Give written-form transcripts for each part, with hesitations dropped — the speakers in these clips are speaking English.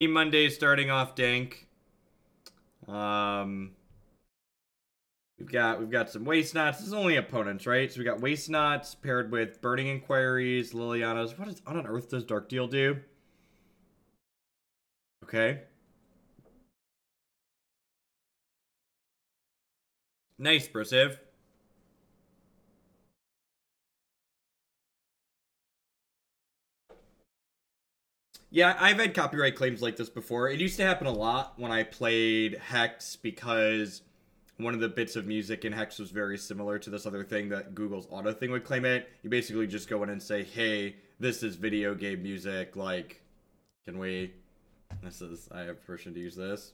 Monday starting off dank. We've got some Waste Knots. This is only opponents, right? So we got Waste Knots paired with Burning Inquiries, Lilianas. What on earth does Dark Deal do? Okay. Nice, Brosiv. Yeah, I've had copyright claims like this before. It used to happen a lot when I played Hex because one of the bits of music in Hex was very similar to this other thing that Google's auto thing would claim it. You basically just go in and say, hey, this is video game music. Like, can we... I have permission to use this.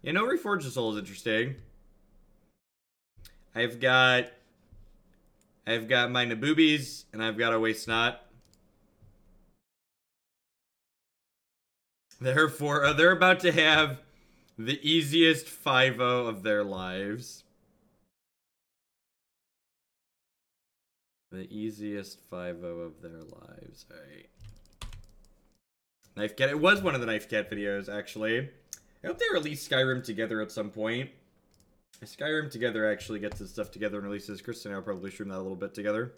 Yeah, no, Reforge the Soul is interesting. I've got my Naboobies, and I've got a Waste Not. They're about to have the easiest 5-0 of their lives. The easiest 5-0 of their lives. Alright. Knife Cat. It was one of the Knife Cat videos, actually. I hope they release Skyrim together at some point. If Skyrim together actually gets its stuff together and releases, Chris and I will probably stream that a little bit together.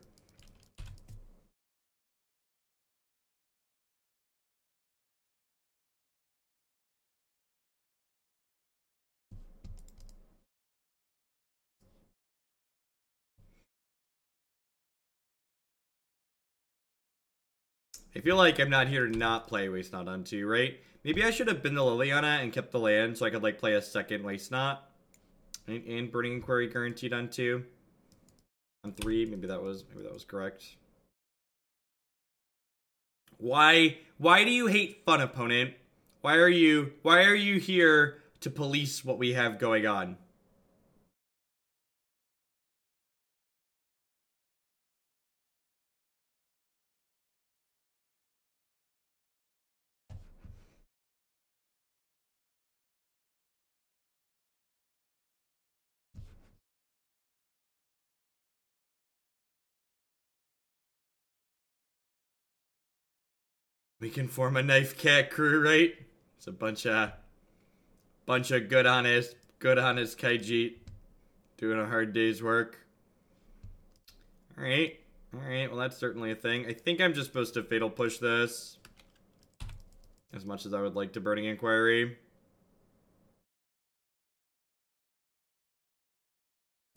I feel like I'm not here to not play Waste Not on 2, right? Maybe I should have been the Liliana and kept the land so I could like play a second Waste Not. And Burning Inquiry guaranteed on 2. On 3, maybe that was correct. Why do you hate fun, opponent? Why are you here to police what we have going on? We can form a Knife Cat crew, right? It's a bunch of good honest Kaijit doing a hard day's work. Alright. Alright, well that's certainly a thing. I think I'm just supposed to Fatal Push this. As much as I would like to Burning Inquiry.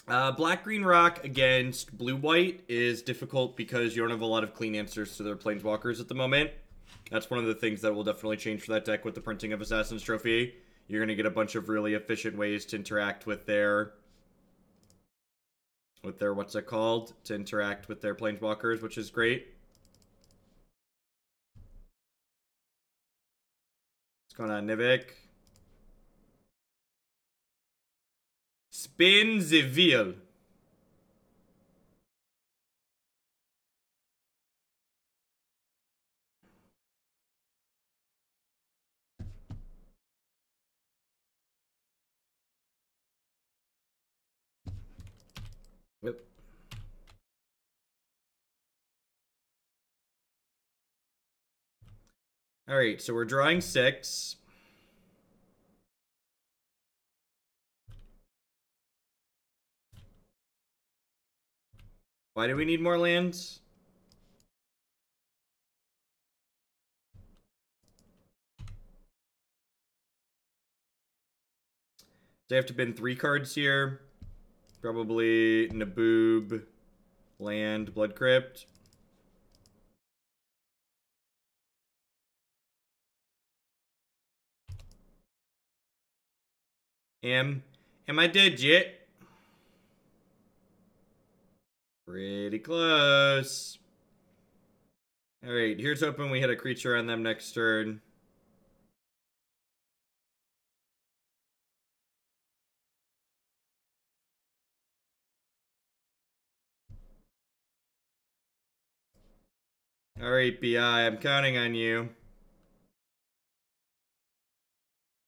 Black-green rock against blue-white is difficult because you don't have a lot of clean answers to their planeswalkers at the moment. That's one of the things that will definitely change for that deck with the printing of Assassin's Trophy. You're going to get a bunch of really efficient ways to interact with their... what's it called? To interact with their planeswalkers, which is great. What's going on, Nivik? Spin the wheel. Yep. Alright, so we're drawing 6. Why do we need more lands? Do I have to bin 3 cards here? Probably Nabob, land, Blood Crypt. Am I dead yet? Pretty close. Alright, here's hoping we hit a creature on them next turn. Alright, BI, I'm counting on you.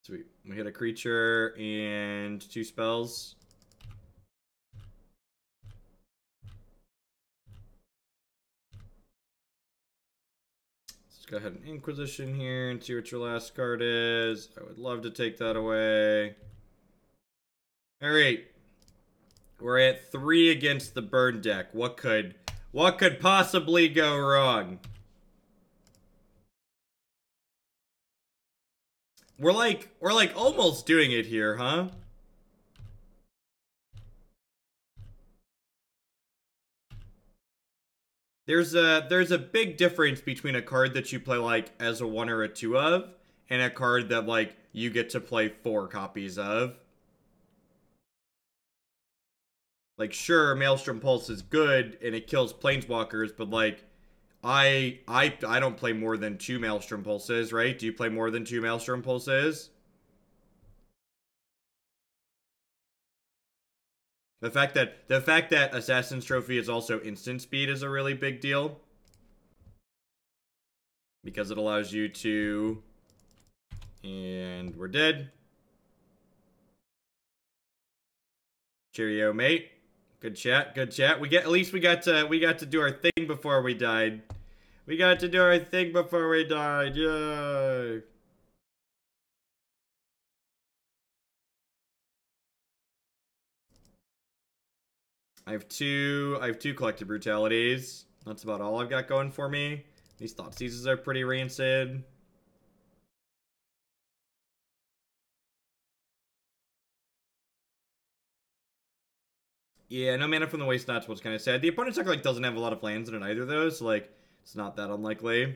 So Sweet. We hit a creature and 2 spells. Let's go ahead and Inquisition here and see what your last card is. I would love to take that away. Alright. We're at 3 against the burn deck. What could possibly go wrong? We're like almost doing it here, huh? There's a big difference between a card that you play like as a 1 or a 2 of and a card that like you get to play 4 copies of. Like, sure, Maelstrom Pulse is good and it kills planeswalkers, but like I don't play more than 2 Maelstrom Pulses, right? Do you play more than 2 Maelstrom Pulses? The fact that Assassin's Trophy is also instant speed is a really big deal. Because it allows you to... And we're dead. Cheerio, mate. Good chat, good chat. At least we got to do our thing before we died. We got to do our thing before we died. Yay. I have two Collective Brutalities. That's about all I've got going for me. These Thoughtseizes are pretty rancid. Yeah, no mana from the waste, that's what's kind of sad. The opponent's deck like doesn't have a lot of lands in it either though, so like it's not that unlikely.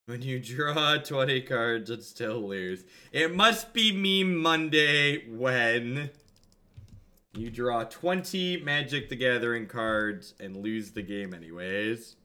When you draw 20 cards and still lose. It must be Meme Monday when you draw 20 Magic the Gathering cards and lose the game anyways.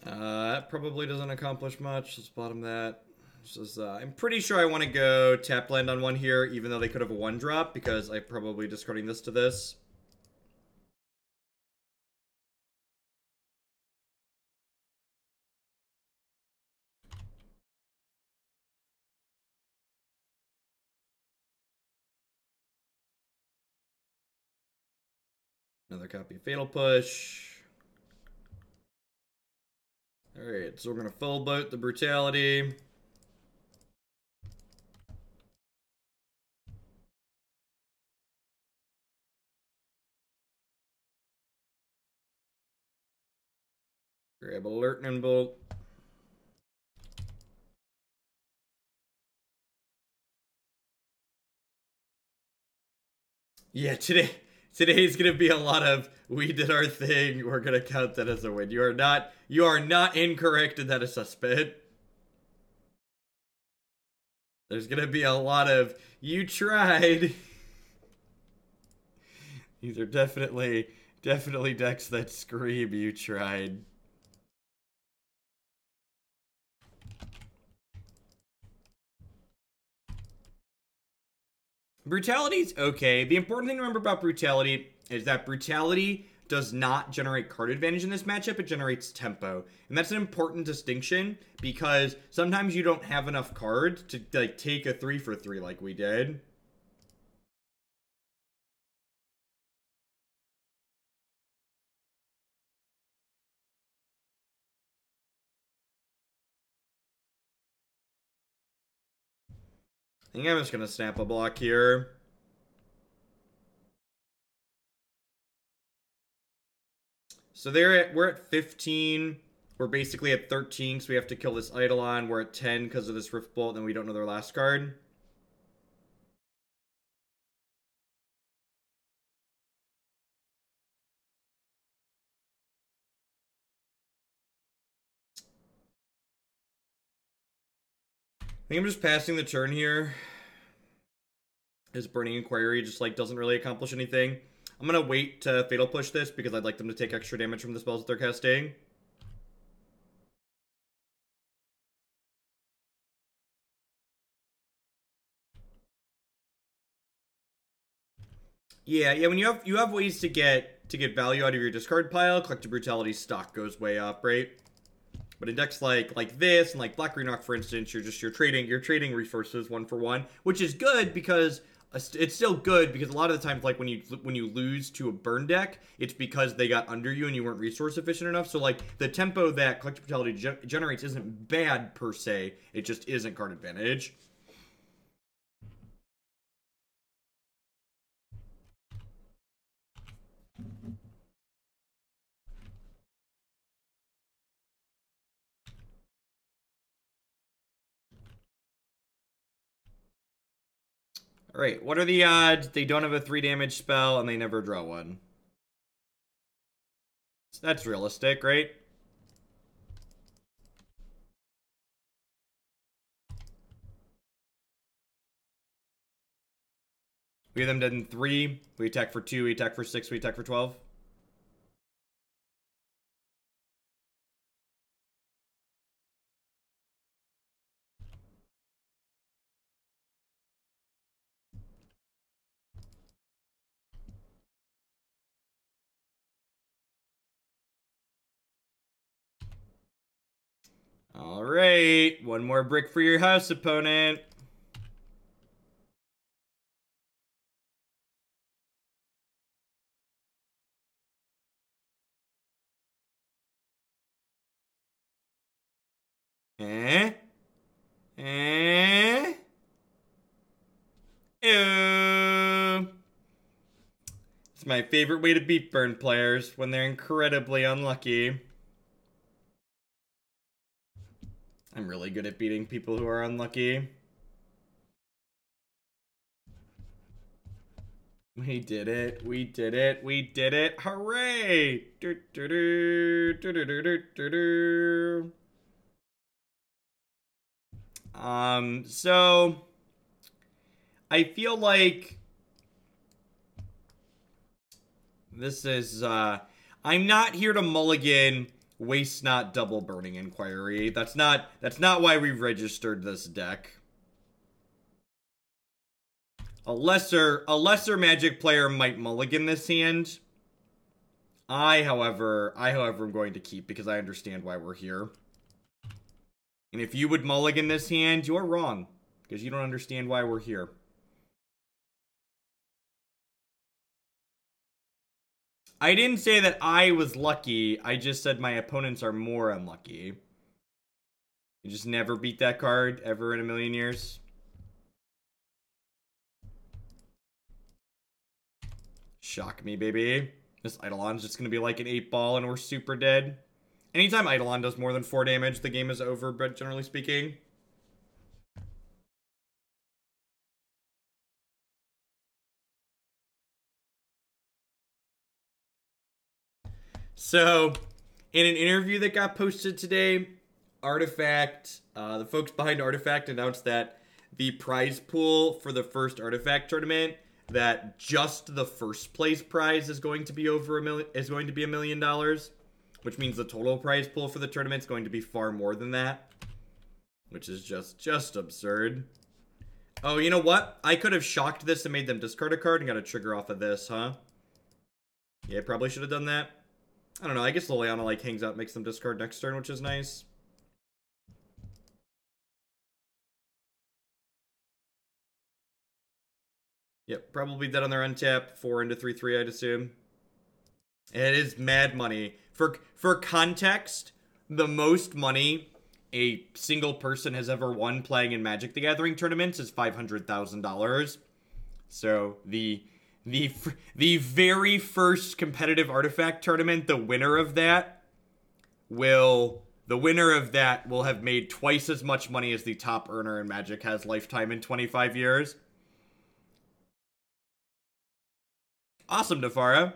That probably doesn't accomplish much. Let's bottom that. I'm pretty sure I want to go tap land on one here, even though they could have a 1-drop, because I'm probably discarding this to this. Another copy of Fatal Push. Alright, so we're going to full boat the Brutality. Grab a Lightning Bolt. Yeah, today's gonna be a lot of we did our thing, we're gonna count that as a win. You are not incorrect in that assessment. There's gonna be a lot of you tried. These are definitely decks that scream you tried. Brutality's okay. The important thing to remember about Brutality is that Brutality does not generate card advantage in this matchup, it generates tempo. And that's an important distinction because sometimes you don't have enough cards to like take a 3-for-3 like we did. I think I'm just gonna snap a block here. So we're at 15. We're basically at 13, so we have to kill this Eidolon. We're at 10 because of this Rift Bolt, and we don't know their last card. I think I'm just passing the turn here. His Burning Inquiry just, like, doesn't really accomplish anything. I'm gonna wait to Fatal Push this because I'd like them to take extra damage from the spells that they're casting. Yeah, when you have ways to get value out of your discard pile, Collective Brutality stock goes way up, right? But in decks like this and like Black Green for instance, you're trading resources one for one, which is good because it's still good because a lot of the times, like when you lose to a burn deck, it's because they got under you and you weren't resource efficient enough. So like the tempo that Collective Brutality generates isn't bad per se, it just isn't card advantage. Alright, what are the odds they don't have a 3 damage spell and they never draw one? So that's realistic, right? We have them dead in 3. We attack for 2, we attack for 6, we attack for 12. Alright, one more brick for your house opponent. Ew. It's my favorite way to beat burn players, when they're incredibly unlucky. I'm really good at beating people who are unlucky. We did it. We did it. We did it. Hooray! So I feel like this is I'm not here to mulligan Waste Not Double Burning Inquiry. That's not why we registered this deck. A lesser Magic player might mulligan this hand. I, however, am going to keep because I understand why we're here. And if you would mulligan this hand, you're wrong. Because you don't understand why we're here. I didn't say that I was lucky. I just said my opponents are more unlucky. You just never beat that card ever in a million years. Shock me, baby. This Eidolon's just gonna be like an 8-ball and we're super dead. Anytime Eidolon does more than 4 damage, the game is over, but generally speaking. So, in an interview that got posted today, Artifact, the folks behind Artifact announced that the prize pool for the first Artifact tournament, that just the first place prize is going to be $1 million, which means the total prize pool for the tournament is going to be far more than that, which is just absurd. Oh, you know what? I could have shocked this and made them discard a card and got a trigger off of this, huh? Yeah, probably should have done that. I don't know, I guess Liliana, like, hangs out, makes them discard next turn, which is nice. Yep, probably dead on their untap. 4 into 3/3, I'd assume. It is mad money. For context, the most money a single person has ever won playing in Magic the Gathering tournaments is $500,000. So the very first competitive Artifact tournament, the winner of that the winner of that will have made twice as much money as the top earner in Magic has lifetime in 25 years. Awesome, Nefara.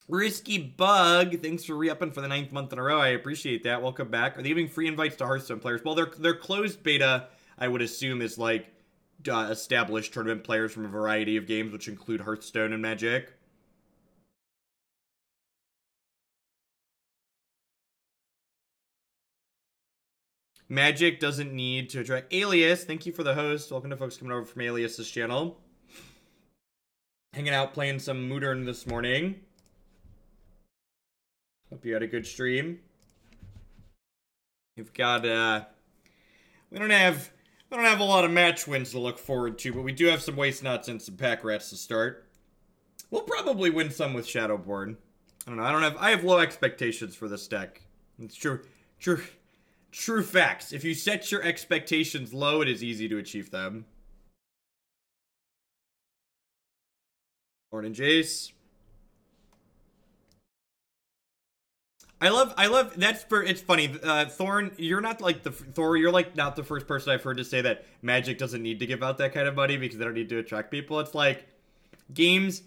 Risky Bug, thanks for re-upping for the 9th month in a row. I appreciate that. Welcome back. Are they giving free invites to Hearthstone players? Well, their closed beta, I would assume, is like established tournament players from a variety of games, which include Hearthstone and Magic. Magic doesn't need to attract Alias. Thank you for the host. Welcome to folks coming over from Alias's channel. Hanging out, playing some Modern this morning. Hope you had a good stream. We've got we don't have a lot of match wins to look forward to, but we do have some waste nuts and some pack rats to start. We'll probably win some with Shadowboard. I don't know. I have low expectations for this deck. It's true facts. If you set your expectations low, it is easy to achieve them. Morning, Jace. I love it's funny. Thorn, you're not like you're like not the first person I've heard to say that Magic doesn't need to give out that kind of money because they don't need to attract people. It's like games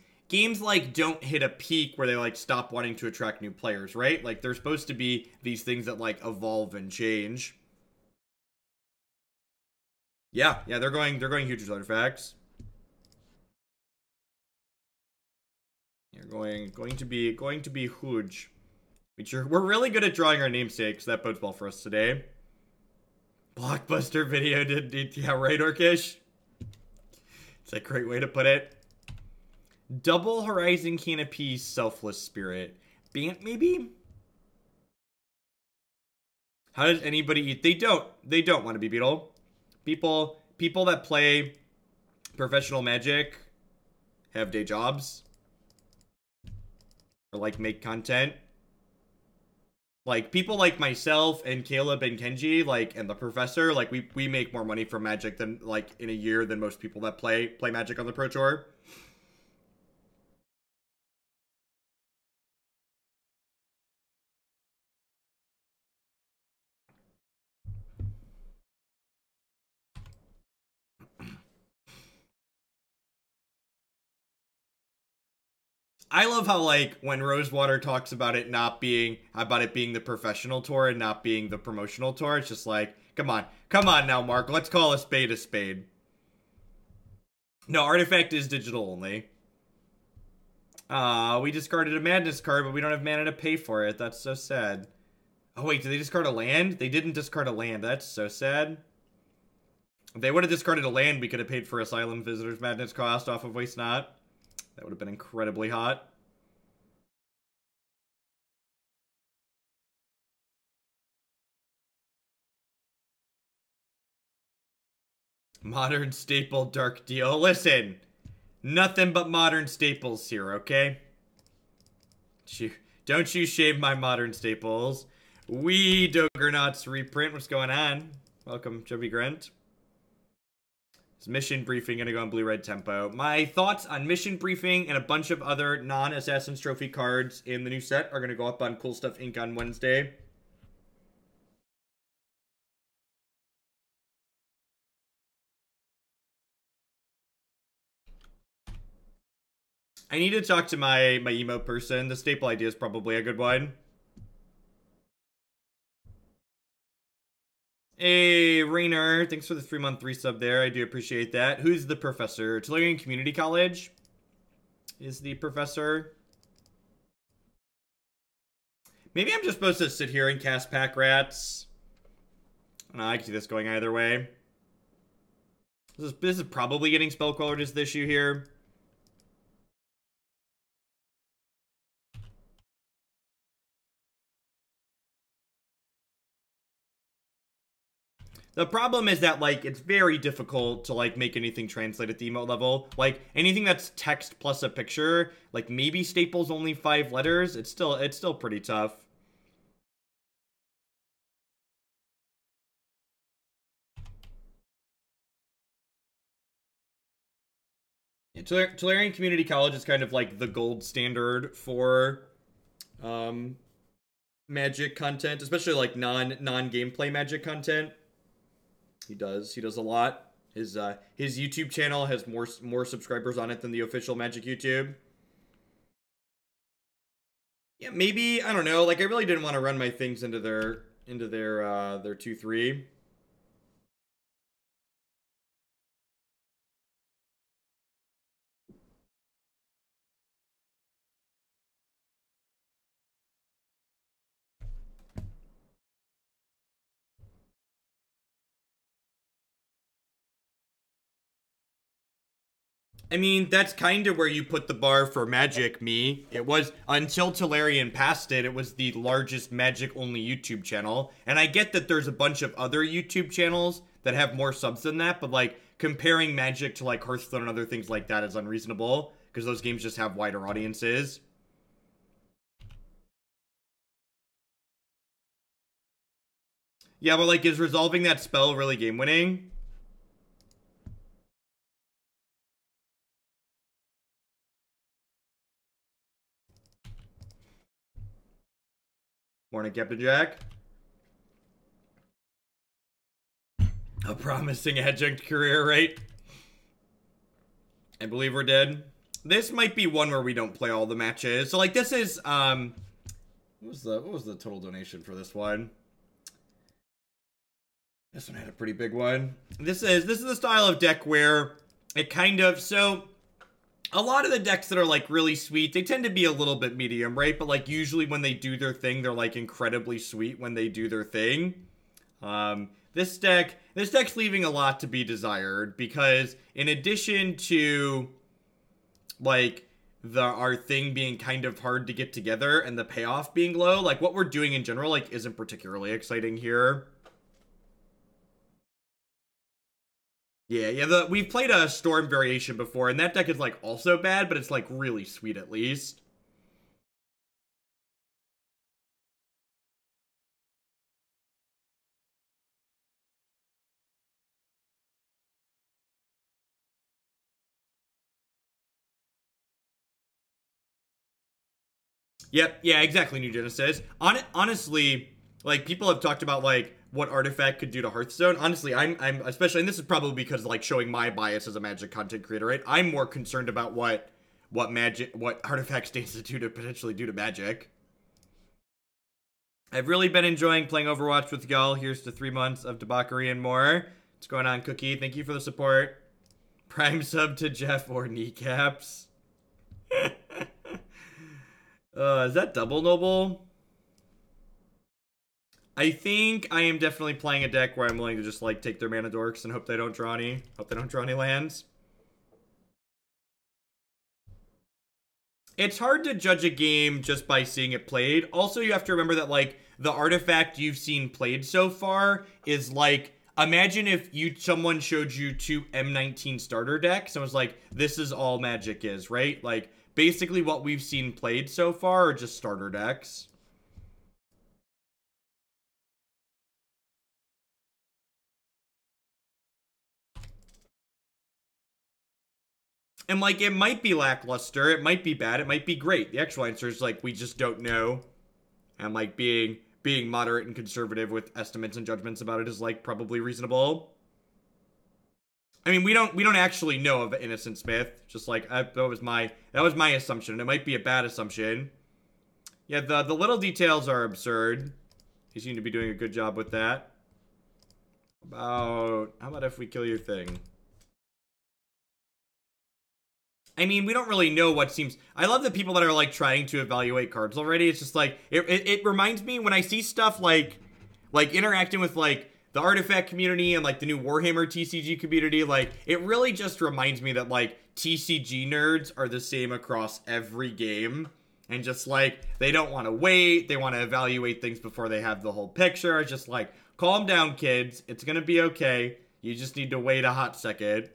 like don't hit a peak where they like stop wanting to attract new players, right? Like they're supposed to be these things that like evolve and change. Yeah, they're going huge artifacts. You're going to be huge. We're really good at drawing our namesakes. That bodes well for us today. Blockbuster video did yeah, right, Orkish? It's a great way to put it. Double Horizon Canopy, Selfless Spirit. Bant, maybe? How does anybody eat? They don't want to be Beetle. People that play professional Magic have day jobs. Or like make content. Like, people like myself and Caleb and Kenji, like, and the Professor, like, we make more money from Magic than, like, in a year than most people that play Magic on the Pro Tour. I love how, like, when Rosewater talks about it being the professional tour and not being the promotional tour, it's just like, come on now, Mark, let's call a spade a spade. No, Artifact is digital only. We discarded a Madness card, but we don't have mana to pay for it. That's so sad. Oh, wait, did they discard a land? They didn't discard a land. That's so sad. If they would have discarded a land, we could have paid for Asylum Visitor's Madness cost off of Waste Not. That would have been incredibly hot. Modern staple dark deal. Listen, nothing but modern staples here, okay? Don't you shave my modern staples. We Doggernauts reprint. What's going on? Welcome, Chubby Grunt. Is mission briefing gonna go on blue-red tempo? My thoughts on mission briefing and a bunch of other non-Assassin's Trophy cards in the new set are gonna go up on Cool Stuff Inc. on Wednesday. I need to talk to my emo person. The staple idea is probably a good one. Hey, Rainer. Thanks for the 3-month resub there. I do appreciate that. Who's the professor? Tellurian Community College is the professor. Maybe I'm just supposed to sit here and cast pack rats. I can see this going either way. This is probably getting Spellcrawler is the issue here. The problem is that, like, it's very difficult to, like, make anything translate at the emote level. Like, anything that's text plus a picture, like, maybe staples only 5 letters. It's still pretty tough. Yeah, Tellurian Community College is kind of, like, the gold standard for, Magic content, especially like non-gameplay Magic content. He does a lot. His YouTube channel has more subscribers on it than the official Magic YouTube. Yeah, maybe, I don't know. Like, I really didn't want to run my things into their 2-3. I mean, that's kind of where you put the bar for Magic, me. It was, until Tolarian passed it, it was the largest Magic-only YouTube channel. And I get that there's a bunch of other YouTube channels that have more subs than that, but, like, comparing Magic to, like, Hearthstone and other things like that is unreasonable, because those games just have wider audiences. Yeah, but, like, is resolving that spell really game-winning? Morning, Captain Jack. A promising adjunct career, right? I believe we're dead. This might be one where we don't play all the matches. So, like, this is, what was the total donation for this one? This one had a pretty big one. This is the style of deck where it kind of, so a lot of the decks that are, like, really sweet, they tend to be a little bit medium, right? But, like, usually when they do their thing, they're, like, incredibly sweet when they do their thing. This deck's leaving a lot to be desired, because in addition to, like, our thing being kind of hard to get together and the payoff being low, like, what we're doing in general, like, isn't particularly exciting here. Yeah, we've played a Storm variation before, and that deck is, like, also bad, but it's, like, really sweet at least. Yep, yeah, exactly, New Genesis. Honestly, like, people have talked about, like, what Artifact could do to Hearthstone. Honestly, I'm especially, and this is probably because, like, showing my bias as a Magic content creator, right? I'm more concerned about what Artifact stands to do to potentially do to Magic. I've really been enjoying playing Overwatch with y'all. Here's to 3 months of debauchery and more. What's going on, Cookie? Thank you for the support. Prime sub to Jeff or kneecaps. Is that double noble? I think I am definitely playing a deck where I'm willing to just, like, take their mana dorks and hope they don't draw any. Hope they don't draw any lands. It's hard to judge a game just by seeing it played. Also, you have to remember that, like, the artifact you've seen played so far is, like, imagine if someone showed you 2 M19 starter decks and was like, this is all Magic is, right? Like, basically what we've seen played so far are just starter decks. And, like, it might be lackluster, it might be bad, it might be great. The actual answer is, like, we just don't know. And, like, being moderate and conservative with estimates and judgments about it is, like, probably reasonable. I mean, we don't actually know of Innocent Smith. Just, like, that was my assumption. It might be a bad assumption. Yeah, the little details are absurd. You seem to be doing a good job with that. How about if we kill your thing? I mean, we don't really know what seems... I love the people that are, like, trying to evaluate cards already. It's just, like... It reminds me when I see stuff, like interacting with, like, the Artifact community and, like, the new Warhammer TCG community, like, it really just reminds me that, like, TCG nerds are the same across every game. And just, like, they don't want to wait. They want to evaluate things before they have the whole picture. It's just, like, calm down, kids. It's gonna be okay. You just need to wait a hot second.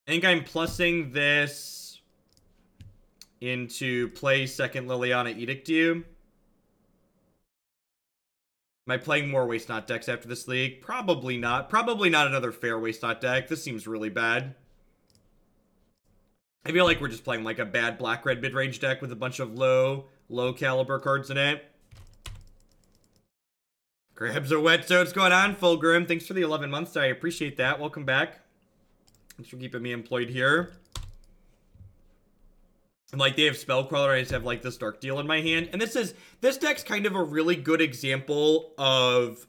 I think I'm plussing this into play second Liliana Edict you. Am I playing more Waste Not decks after this league? Probably not. Probably not another fair Waste Not deck. This seems really bad. I feel like we're just playing like a bad black-red mid-range deck with a bunch of low caliber cards in it. Grabs are wet, so what's going on, Fulgrim? Thanks for the 11 months. I appreciate that. Welcome back. Thanks for keeping me employed here. And like they have Spellcrawler, I just have like this Dark Deal in my hand. And this deck's kind of a really good example of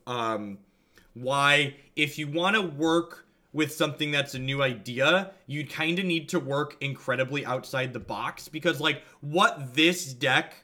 why if you want to work with something that's a new idea, you kind of need to work incredibly outside the box. Because like what this deck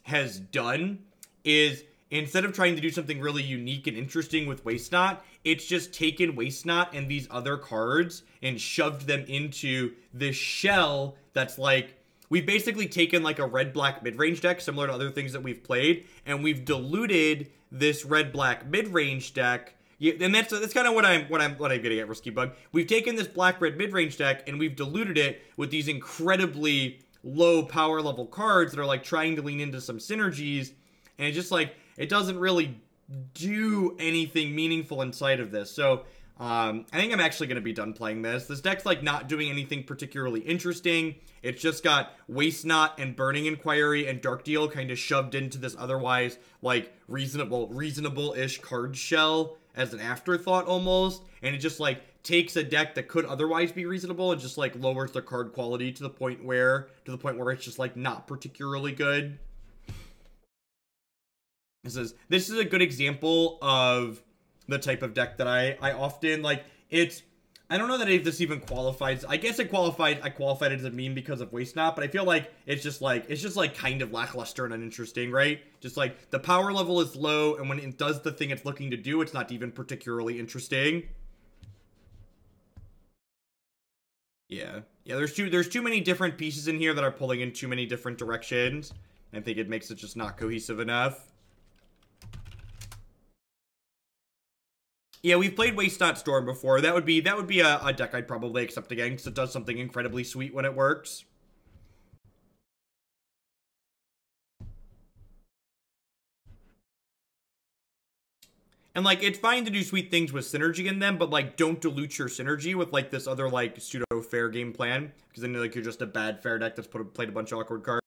has done is instead of trying to do something really unique and interesting with Waste Not, it's just taken Waste Not and these other cards and shoved them into this shell that's like, we've basically taken like a red-black mid-range deck, similar to other things that we've played, and we've diluted this red-black mid-range deck. Yeah, and that's kind of what I'm getting at, Risky Bug. We've taken this black-red mid-range deck and we've diluted it with these incredibly low power level cards that are like trying to lean into some synergies, and it's just like it doesn't really do anything meaningful inside of this. So I think I'm actually going to be done playing this. This deck's like not doing anything particularly interesting. It's just got Waste Not and Burning Inquiry and Dark Deal kind of shoved into this otherwise like reasonable-ish card shell as an afterthought almost. And it just like takes a deck that could otherwise be reasonable and just like lowers the card quality to the point where it's just like not particularly good. This is a good example of the type of deck that I often like. I don't know that if this even qualifies. I guess I qualified it as a meme because of Waste Not, but I feel like it's just like kind of lackluster and uninteresting, right? Just like the power level is low, and when it does the thing it's looking to do, it's not even particularly interesting. Yeah, there's too many different pieces in here that are pulling in too many different directions. I think it makes it just not cohesive enough. Yeah, we've played Waste Not Storm before. That would be a deck I'd probably accept again, because it does something incredibly sweet when it works. And, like, it's fine to do sweet things with synergy in them, but, like, don't dilute your synergy with, like, this other, like, pseudo-fair game plan. Because then, like, you're just a bad fair deck that's played a bunch of awkward cards.